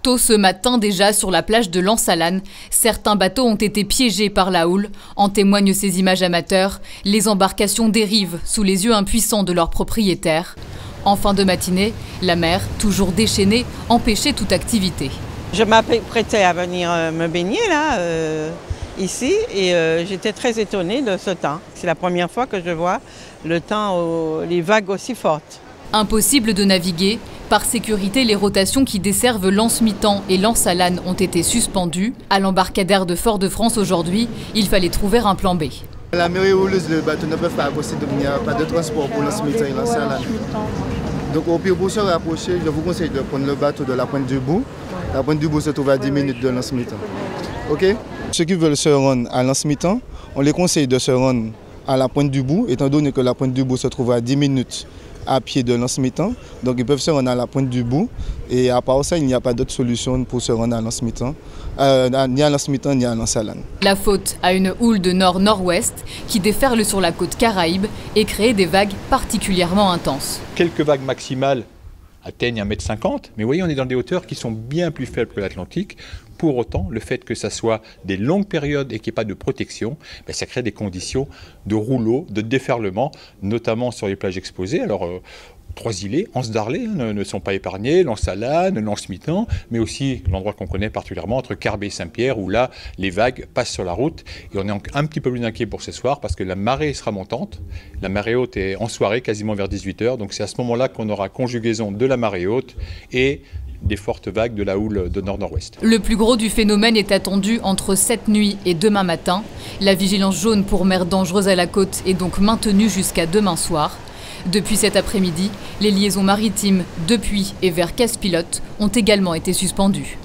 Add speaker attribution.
Speaker 1: Tôt ce matin déjà sur la plage de Lansalane, certains bateaux ont été piégés par la houle. En témoignent ces images amateurs. Les embarcations dérivent sous les yeux impuissants de leurs propriétaires. En fin de matinée, la mer, toujours déchaînée, empêchait toute activité.
Speaker 2: Je m'apprêtais à venir me baigner là, ici, et j'étais très étonnée de ce temps. C'est la première fois que je vois le temps, les vagues aussi fortes.
Speaker 1: Impossible de naviguer. Par sécurité, les rotations qui desservent Lens-Mitan et Lansalane ont été suspendues. À l'embarcadère de Fort-de-France aujourd'hui, il fallait trouver un plan B.
Speaker 3: La marée houleuse, les bateaux ne peuvent pas procéder, il n'y a pas de transport pour Lens-Mitan et Lansalane. Donc au pire, pour se rapprocher, je vous conseille de prendre le bateau de la Pointe du Bout. La Pointe du Bout se trouve à 10 minutes de Lens-Mitan. Ok? Ceux qui veulent se rendre à Lens-Mitan, on les conseille de se rendre à la Pointe du Bout, étant donné que la Pointe du Bout se trouve à 10 minutes à pied de Lens-Mitan. Donc ils peuvent se rendre à la Pointe du Bout. Et à part ça, il n'y a pas d'autre solution pour se rendre à Lens-Mitan, ni à Lens-Mitan ni à Lansalane.
Speaker 1: La faute à une houle de nord-nord-ouest qui déferle sur la côte Caraïbe et crée des vagues particulièrement intenses.
Speaker 4: Quelques vagues maximales atteignent 1,50 m, mais vous voyez, on est dans des hauteurs qui sont bien plus faibles que l'Atlantique. Pour autant, le fait que ça soit des longues périodes et qu'il n'y ait pas de protection, ça crée des conditions de rouleau, de déferlement, notamment sur les plages exposées. Alors, 3 îlets, Anse-Darlé ne sont pas épargnés, Lansalane, Lens-Mitan, mais aussi l'endroit qu'on connaît particulièrement entre Carbet et Saint-Pierre, où là, les vagues passent sur la route. Et on est un petit peu plus inquiet pour ce soir parce que la marée sera montante. La marée haute est en soirée, quasiment vers 18 h. Donc c'est à ce moment-là qu'on aura conjugaison de la marée haute et des fortes vagues de la houle de nord-nord-ouest.
Speaker 1: Le plus gros du phénomène est attendu entre cette nuit et demain matin. La vigilance jaune pour mer dangereuse à la côte est donc maintenue jusqu'à demain soir. Depuis cet après-midi, les liaisons maritimes depuis et vers Casse-Pilote ont également été suspendues.